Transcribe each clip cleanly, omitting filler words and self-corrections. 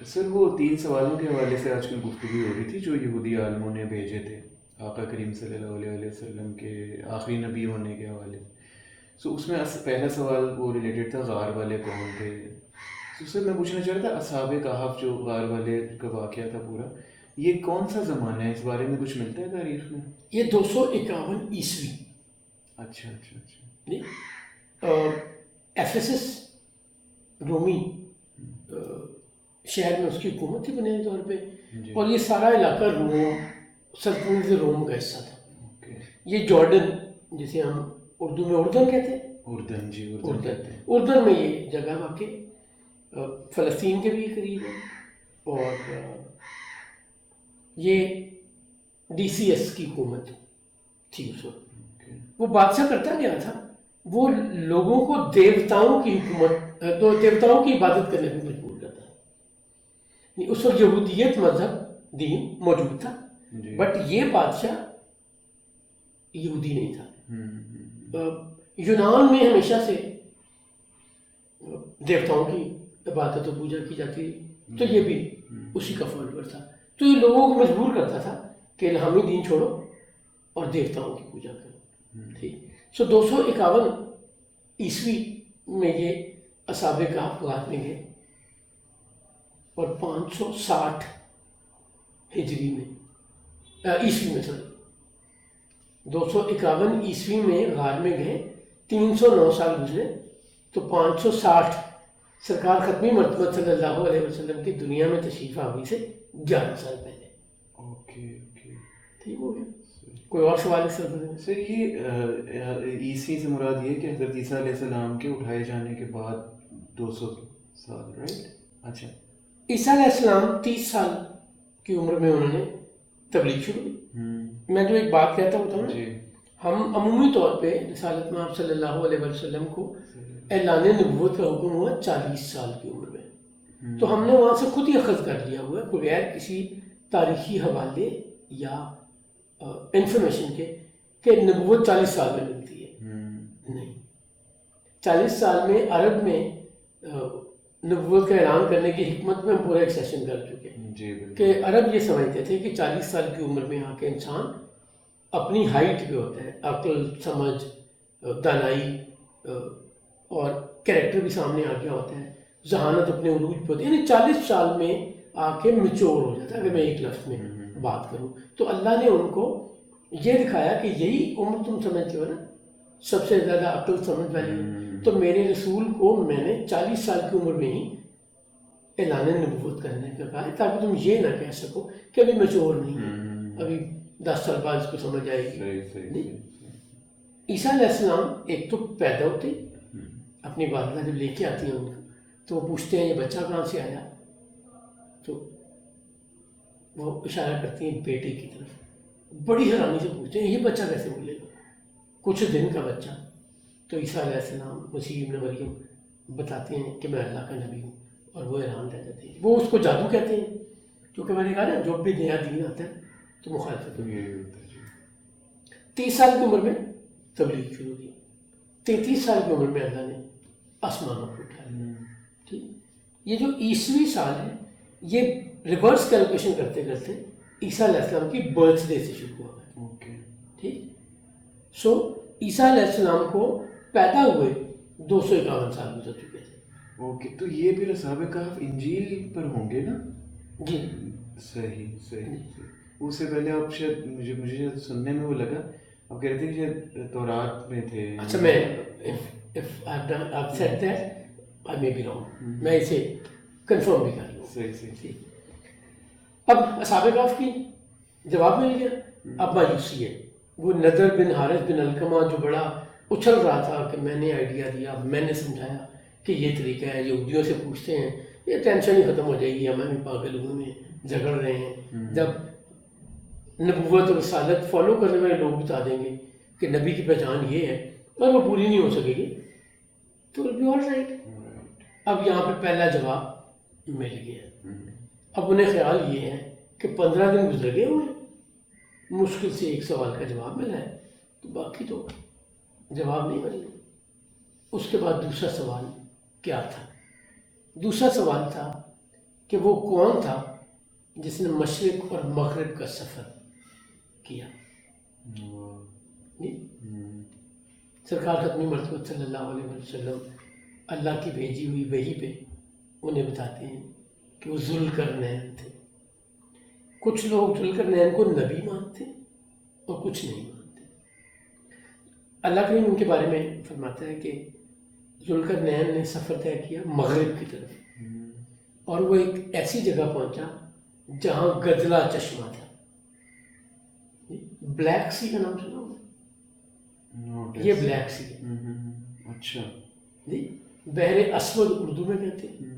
سر وہ 3 سوالوں کے حوالے سے آج کل گفتگو ہو رہی تھی جو یہودی عالموں نے بھیجے تھے آقا کریم صلی اللہ علیہ وسلم کے آخری نبی ہونے کے حوالے سے. سو اس میں پہلا سوال وہ ریلیٹڈ تھا غار والے کون تھے. تو سر میں پوچھنا چاہ رہا تھا اصحاب کہف جو غار والے کا واقعہ تھا پورا، یہ کون سا زمانہ ہے؟ اس بارے میں کچھ ملتا ہے تاریخ میں؟ یہ 251 عیسوی. اچھا اچھا اچھا. ایفیسس رومی شہر میں اس کی حکومت تھی بنیادی طور پہ، جی. اور یہ سارا علاقہ روم، سلطنت روم کا حصہ تھا. اوکے. یہ جارڈن جسے ہم اردو میں اردن کہتے ہیں، اردن، جی اردن کہتے ہیں. اردن میں یہ جگہ واقع فلسطین کے بھی قریب ہے. اور یہ ڈی سی ایس کی حکومت تھی اس وقت. اوکے. وہ بادشاہ کرتا کیا تھا، وہ لوگوں کو دیوتاؤں کی حکومت، تو دیوتاؤں کی عبادت کرنے پہ مجبور کرتا ہے. اس وقت یہودیت مذہب دین موجود تھا، جی. بٹ یہ بادشاہ یہودی نہیں تھا. یونان میں ہمیشہ سے دیوتاؤں کی عبادت و پوجا کی جاتی ہے، تو یہ بھی اسی کا فالوور تھا. تو یہ لوگوں کو مجبور کرتا تھا کہ الہامی دین چھوڑو اور دیوتاؤں کی پوجا کرو. ٹھیک. سو 251 عیسوی میں یہ اصحاب کہف غار میں گئے، اور 560 ہجری میں عیسوی میں 251 عیسوی میں غار میں گئے. 309 سال گزرے تو 560 سرکار ختمی مرتبہ صلی اللہ علیہ وسلم کی دنیا میں تشریف آوری سے 11 سال پہلے. Okay okay. ٹھیک ہو گیا. کوئی اور سوال ہے سر؟ یہ عیسوی سے مراد یہ کہ حضرت عیسیٰ علیہ السلام کے اٹھائے جانے کے بعد 200 سال، رائٹ؟ اچھا. عیسیٰ علیہ السلام 30 سال کی عمر میں انہوں نے تبلیغ شروع کی. میں جو ایک بات کہتا ہوتا ہوں نا، ہم عمومی طور پہ رسالت میں آپ صلی اللہ علیہ وسلم کو اعلان نبوت کا حکم ہوا 40 سال کی عمر میں، تو ہم نے وہاں سے خود ہی اخذ کر لیا ہوا ہے بغیر کسی تاریخی حوالے یا انفارمیشن کے کہ نبوت 40 سال میں ملتی ہے. نہیں، 40 سال میں عرب میں نبوت کا اعلان کرنے کی حکمت میں ہم پورا ایک سیشن کر چکے ہیں کہ عرب یہ سمجھتے تھے کہ 40 سال کی عمر میں آ کے انسان اپنی ہائٹ پہ ہوتا ہے، عقل، سمجھ، دانائی اور کریکٹر بھی سامنے آ گیا ہوتا ہے، ذہانت اپنے عروج پہ ہوتی ہے. یعنی 40 سال میں آ کے میچور ہو جاتا ہے. اگر میں ایک لفظ میں بات کروں تو اللہ نے ان کو یہ دکھایا کہ یہی عمر تم سمجھتے ہو نا سب سے زیادہ عقل سمجھ والی، تو میرے رسول کو میں نے 40 سال کی عمر میں ہی اعلان نبوت کرنے کا کہا ہے، تاکہ تم یہ نہ کہہ سکو کہ ابھی میچور نہیں ہے، ابھی 10 سال بعد اس کو سمجھ آئے گی. عیسیٰ علیہ السلام ایک تو پیدا ہوتے اپنی والدہ جب لے کے آتی ہیں ان کو، تو وہ پوچھتے ہیں یہ بچہ کہاں سے آیا، تو وہ اشارہ کرتی ہیں بیٹے کی طرف. بڑی حیرانی سے پوچھتے ہیں یہ بچہ کیسے ملے گا، کچھ دن کا بچہ. تو عیسیٰ علیہ السلام مسیح ابن مریم بتاتے ہیں کہ میں اللہ کا نبی ہوں، اور وہ حیران رہ جاتے ہیں. وہ اس کو جادو کہتے ہیں، کیونکہ میں نے کہا نا جو بھی نیا دین آتا ہے تو مخالفت ہوتی ہے. 30 سال کی عمر میں تبلیغ شروع کی. 33 سال کی عمر میں اللہ نے آسمانوں کو اٹھایا. ٹھیک. یہ جو عیسوی سال ہے یہ ریورس کیلکولیشن کرتے کرتے عیسیٰ علیہ السلام کی برتھ ڈے سے شروع ہوا ہے. ٹھیک. سو عیسیٰ علیہ السلام کو پیدا ہوئے 251 سال گزر چکے تھے. اوکے. تو یہ پھر اصحاب کہف انجیل پر ہوں گے نا؟ جی صحیح صحیح. اس سے پہلے آپ شاید مجھے سننے میں وہ لگا آپ کہہ رہے تھے کہ تورات میں تھے. اچھا، میں میں اسے کنفرم بھی کر لوں. صحیح صحیح. اب اصحاب کہف کی جواب مل گیا. اب مایوسی ہے. وہ نضر بن حارث بن علقمہ جو بڑا اچھل رہا تھا کہ میں نے آئیڈیا دیا، میں نے سمجھایا کہ یہ طریقہ ہے، یہودیوں سے پوچھتے ہیں، یہ ٹینشن ہی ختم ہو جائے گی، ہمیں بھی پاگل ہوئے میں جھگڑ رہے ہیں. جب نبوت اور رسالت فالو کرنے والے لوگ بتا دیں گے کہ نبی کی پہچان یہ ہے اور وہ پوری نہیں ہو سکے گی تو ول بی آل رائٹ. اب یہاں پہ پہلا جواب مل گیا. اب انہیں خیال یہ ہے کہ 15 دن گزر گئے ہوئے، مشکل سے ایک سوال کا جواب ملا ہے، تو باقی تو جواب نہیں ملے. اس کے بعد دوسرا سوال کیا تھا؟ دوسرا سوال تھا کہ وہ کون تھا جس نے مشرق اور مغرب کا سفر کیا. سرکار ختمی مرتبہ صلی اللہ علیہ وسلم اللہ کی بھیجی ہوئی وحی پہ انہیں بتاتے ہیں کہ وہ ذوالقرنین تھے. کچھ لوگ ذوالقرنین کو نبی مانتے اور کچھ نہیں مانتے. اللہ کریم ان کے بارے میں فرماتا ہے کہ ذوالقرنین نے سفر طے کیا مغرب کی طرف، اور وہ ایک ایسی جگہ پہنچا جہاں گدلا چشمہ تھا. بلیک سی کا نام سنا ہوگا؟ یہ بلیک سی ہے. اچھا جی، بحر اسود اردو میں کہتے ہیں،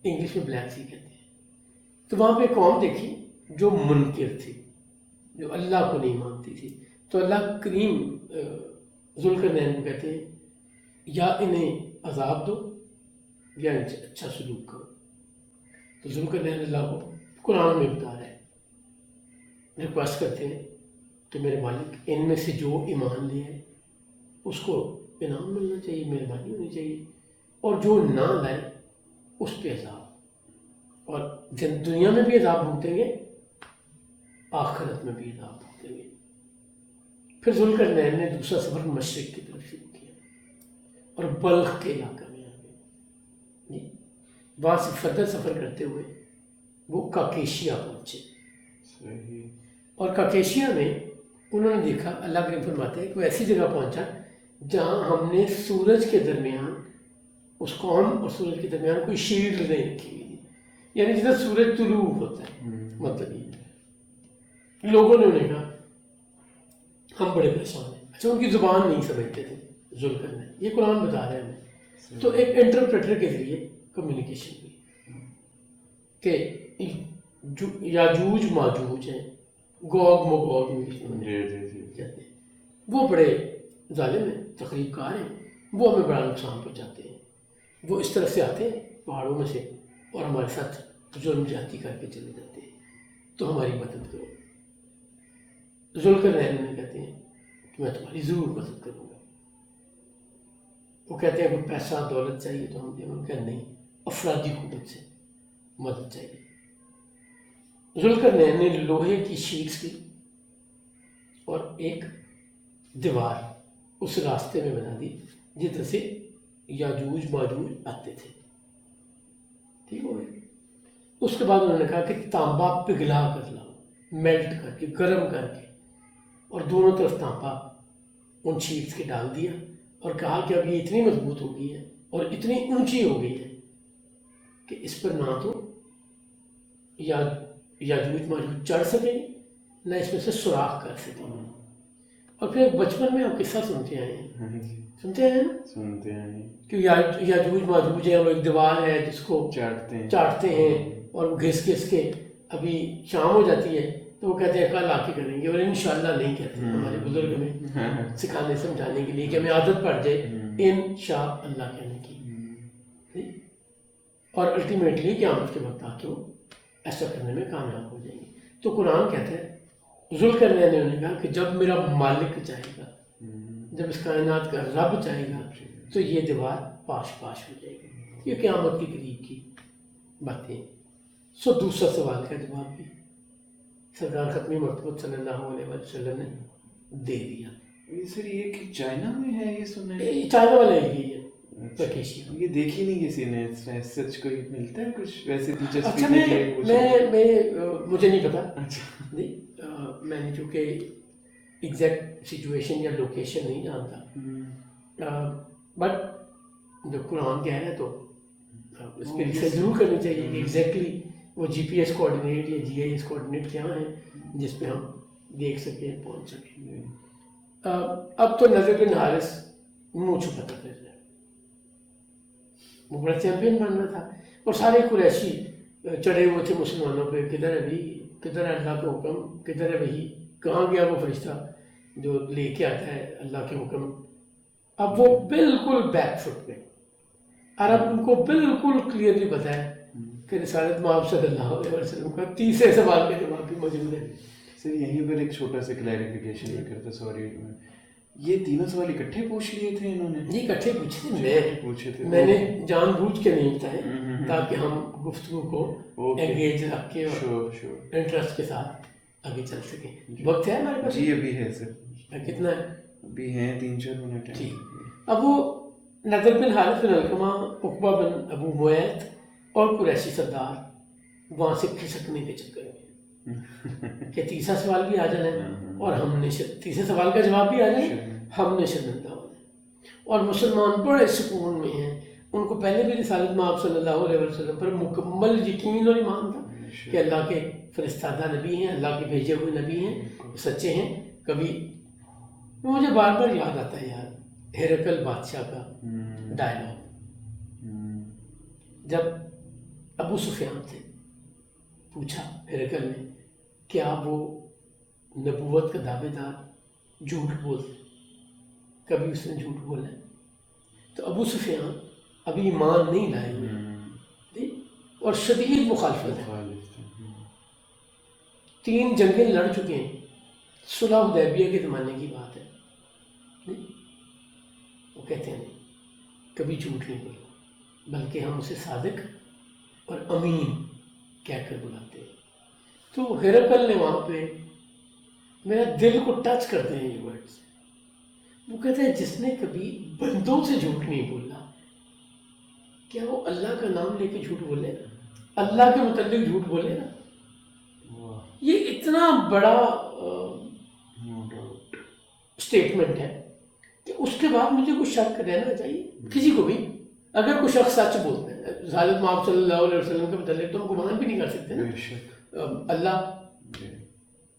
انگلش میں بلیک سی کہتے ہیں. تو وہاں پہ قوم دیکھی جو منکر تھی، جو اللہ کو نہیں مانتی تھی. تو اللہ کریم ذوالقرنین کو کہتے ہیں یا انہیں عذاب دو یا ان سے اچھا سلوک کرو. تو ذوالقرنین اللہ کو قرآن میں بتا رہے ہیں، ریکویسٹ کرتے ہیں کہ میرے مالک ان میں سے جو ایمان لے آئے اس کو انعام ملنا چاہیے، مہربانی ہونی چاہیے، اور جو نہ لائے اس پہ عذاب، اور دنیا میں بھی عذاب بھگتیں گے، آخرت میں بھی عذاب بھگتیں گے. پھر ذوالقرنین نے دوسرا سفر مشرق کی طرف شروع کیا اور بلخ کے علاقہ میں آ گئے. وہاں سے فردر سفر کرتے ہوئے وہ کاکیشیا پہنچے. اور کاکیشیا میں انہوں نے دیکھا، اللہ کریم فرماتے ہیں کہ وہ ایسی جگہ پہنچا جہاں ہم نے سورج کے درمیان، اس قوم اور سورج کے درمیان کوئی شیلڈ نہیں رکھی ہوئی تھی. یعنی جدھر سورج طلوع ہوتا ہے، مطلب یہ لوگوں نے انہیں کہا ہم بڑے پریشان ہیں. اچھا، ان کی زبان نہیں سمجھتے تھے ذوالقرنین، یہ قرآن بتا رہے ہیں ہمیں. تو ایک انٹرپریٹر کے ذریعے کمیونیکیشن ہوئی کہ یاجوج ماجوج ہیں، گوگ مگوگ کہتے ہیں، وہ بڑے ظالم ہیں، تخریب کار ہیں، وہ ہمیں بڑا نقصان پہنچاتے ہیں. وہ اس طرف سے آتے ہیں پہاڑوں میں سے اور ہمارے ساتھ ظلم جاتی کر کے چلے جاتے ہیں، تو ہماری مدد کرو. ذوالقرنین نے کہتے ہیں کہ میں تمہاری ضرور مدد کروں گا. وہ کہتے ہیں اگر پیسہ دولت چاہیے تو ہم دیں. ان کا نہیں، افرادی قوت سے مدد چاہیے. ذوالقرنین نے لوہے کی شیٹس کی اور ایک دیوار اس راستے میں بنا دی جدھر سے یاجوج ماجوج آتے تھے. ٹھیک ہو گیا. اس کے بعد انہوں نے کہا کہ تانبا پگھلا کر لاؤ، میلٹ کر کے، گرم کر کے، اور دونوں طرف تانبا ان شیٹس کے ڈال دیا اور کہا کہ اب یہ اتنی مضبوط ہو گئی ہے اور اتنی اونچی ہو گئی ہے کہ اس پر نہ تو یاجوج ماجوج چڑھ سکیں نہ اس میں سے سوراخ کر سکیں. اور پھر بچپن میں آپ قصہ سنتے آئے ہیں، سنتے ہیں نا، سنتے ہیں کہ یاجوج ماجوج ہے، وہ ایک دیوار ہے جس کو چاٹتے ہیں اور وہ گھس گھس کے ابھی شام ہو جاتی ہے تو وہ کہتے ہیں کل آ کے کریں گے، اور انشاءاللہ نہیں کہتے. ہمارے بزرگ ہمیں سکھانے سمجھانے کے لیے کہ ہمیں عادت پڑ جائے انشاءاللہ کہنے کی، اور الٹیمیٹلی قیامت کے وقت آ کے وہ ایسا کرنے میں کامیاب ہو جائیں گے. تو قرآن کہتا ہے ذوالقرنین نے انہوں نے کہا کہ جب میرا مالک چاہے گا، جب اس کائنات کا رب چاہے گا تو یہ دیوار پاش پاش ہو جائے گی. یہ قیامت کے قریب کی باتیں. سو دوسرا سوال کا جواب بھی سرکار ختمی مرتبہ صلی اللہ علیہ وسلم نے دے دیا. سر یہ کہ چائنا میں ہے، یہ سنا ہے چائنا والے ہی ہے. یہ دیکھی نہیں کسی نے، سچ کوئی ملتا ہے کچھ ویسے دلچسپی؟ اچھا، مجھے نہیں پتا، میں نے چونکہ ایگزیکٹ سچویشن یا لوکیشن نہیں جانتا، بٹ جب قرآن کہہ رہے تو اس پہ ریسرچ ضرور کرنی چاہیے کہ ایگزیکٹلی وہ جی پی ایس کوآرڈینیٹ یا جی آئی ایس کوآرڈینیٹ کیا ہیں جس پہ ہم دیکھ سکیں، پہنچ سکیں. اب تو نظر بن حارث منہ چھپاتا پھر رہا ہے، وہ بڑا چیمپئن بن رہا تھا اور سارے قریشی چڑھے ہوئے تھے مسلمانوں پہ، کدھر ہے بھی، کدھر ہے اللہ کا حکم، کدھر ہے وہی، کہاں گیا وہ فرشتہ جو لے کے آتا ہے اللہ کے حکم. اب وہ بالکل بیک فٹ پہ، اور اب ان کو بالکل کلیئرلی پتا ہے کہ رسالت مآب صلی اللہ علیہ وسلم کا تیسرے سوال کا جواب بھی موجود ہے. سر یہیں پر ایک چھوٹا سا کلیریفیکیشن یہ کرتا، سوری، یہ تینوں سوال اکٹھے پوچھ لیے تھے انہوں نے؟ جی اکٹھے پوچھے تھے، میں نے جان بوجھ کے نہیں بتائے، تاکہ ہم گفتگو کو انگیج رکھ کے اور انٹرسٹ کے ساتھ آگے چل سکیں. وقت ہے ہمارے پاس؟ جی ابھی ہے سر. کتنا ہے؟ ابھی ہیں 3-4 منٹ. ٹھیک. اب وہ نضر بن حارث بن علقمہ، عقبہ بن ابو معیط اور قریشی سردار وہاں سے کھسکنے کے چکر میں کہ تیسرا سوال بھی آ جانا ہے اور ہم نے تیسرے سوال کا جواب بھی آ جائے، ہم نے شرمندہ ہونا ہے. اور مسلمان بڑے سکون میں ہیں. ان کو پہلے بھی رسالت مآب صلی اللہ علیہ وسلم پر مکمل یقین اور ایمان تھا کہ اللہ کے فرستادہ نبی ہیں، اللہ کے بھیجے ہوئے نبی ہیں، سچے ہیں. کبھی مجھے بار بار یاد آتا ہے یار ہرقل بادشاہ کا ڈائلاگ، جب ابو سفیان سے پوچھا ہرقل نے کیا وہ نبوت کا دعوے دار جھوٹ بولتے، کبھی اس نے جھوٹ بولا ہے؟ تو ابو سفیان ابھی ایمان نہیں لائے ہوئے اور شدید مخالفت ہے. 3 جنگیں لڑ چکے ہیں، صلح حدیبیہ کے زمانے کی بات ہے. وہ کہتے ہیں کبھی جھوٹ نہیں بولا بلکہ ہم اسے صادق اور امین کہہ کر بلاتے ہیں. تو ہرقل نے وہاں پہ میرا دل کو ٹچ کرتے ہیں یہ ورڈز. وہ کہتے ہیں جس نے کبھی بندوں سے جھوٹ نہیں بولا، کیا وہ اللہ کا نام لے کے جھوٹ بولے گا، اللہ کے متعلق جھوٹ بولے گا؟ یہ اتنا بڑا اسٹیٹمنٹ ہے کہ اس کے بعد مجھے کوئی شک رہنا چاہیے کسی کو بھی. اگر کوئی شخص سچ بولتے ہیں رسالت مآب صلی اللہ علیہ وسلم کے متعلق تو ہم گمان بھی نہیں کر سکتے نا. اللہ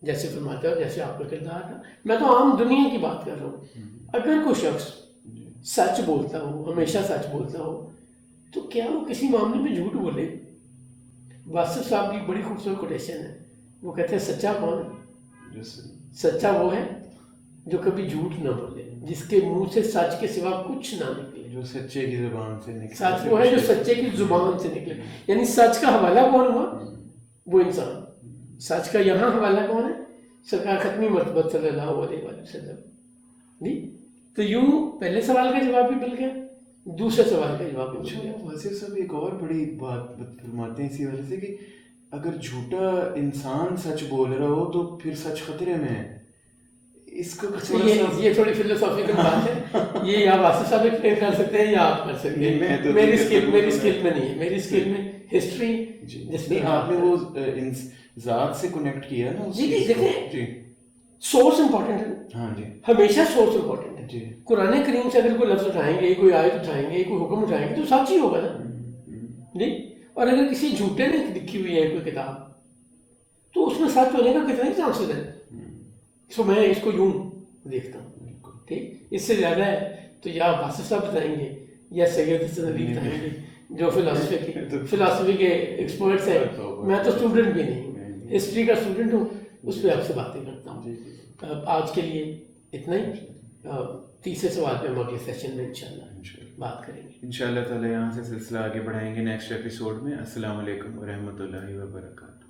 جیسے فرماتا ہے جیسے آپ کا کردار تھا. میں تو عام دنیا کی بات کر رہا ہوں. اگر کوئی شخص سچ بولتا ہو، ہمیشہ سچ بولتا ہو، تو کیا وہ کسی معاملے میں جھوٹ بولے؟ واصف صاحب کی بڑی خوبصورت کوٹیشن ہے. وہ کہتے ہیں سچا کون ہے؟ سچا وہ ہے جو کبھی جھوٹ نہ بولے، جس کے منہ سے سچ کے سوا کچھ نہ نکلے. جو سچے کی زبان سے نکلے. سچ وہ ہے جو سچے کی زبان سے نکلے. یعنی سچ کا حوالہ کون ہوا؟ وہ انسان. سچ کا یہاں حوالہ کون ہے؟ سرکار ختمی مرتبہ صلی اللہ علیہ وسلم. نہیں تو یوں پہلے سوال کا جواب بھی مل گیا، دوسرے سوال کا جواب بھی مل گیا. وزیر صاحب ایک اور بڑی بات فرماتے ہیں اسی وجہ سے کہ اگر جھوٹا انسان سچ بول رہا ہو تو پھر سچ خطرے میں ہے. اس کا یہ تھوڑی فلسافیکل بات ہے. یہ یا واصف صاحب ایکسپلین کر سکتے ہیں یا آپ کر سکتے ہیں. میری اسکل میں نہیں ہے. میری اسکل میں ہسٹری جس میں آپ نے وہ ذات سے کنیکٹ کیا نا. جی دیکھیں سورس امپورٹنٹ ہے. ہاں جی ہمیشہ سورس امپورٹنٹ ہے. جی قرآن کریم سے اگر کوئی لفظ اٹھائیں گے، کوئی آیت اٹھائیں گے، کوئی حکم اٹھائیں گے تو سچ ہی ہوگا نا. جی اور اگر کسی جھوٹے نے لکھی ہوئی ہے کوئی کتاب تو اس میں سچ ہونے کا کتنے چانسز ہے. سو میں اس کو یوں دیکھتا ہوں. ٹھیک اس سے زیادہ ہے تو یا واصف صاحب بتائیں گے یا سید حسن علی بتائیں گے جو فلاسفی کے ایکسپرٹس ہیں. میں تو اسٹوڈنٹ بھی نہیں ہوں، ہسٹری کا اسٹوڈنٹ ہوں، اس پہ آپ سے باتیں کرتا ہوں. آج کے لیے اتنا ہی. تیسرے سوال پہ ہم اگلے سیشن میں انشاءاللہ بات کریں گے. انشاءاللہ تعالی یہاں سے سلسلہ آگے بڑھائیں گے نیکسٹ ایپیسوڈ میں. السلام علیکم ورحمۃ اللہ وبرکاتہ.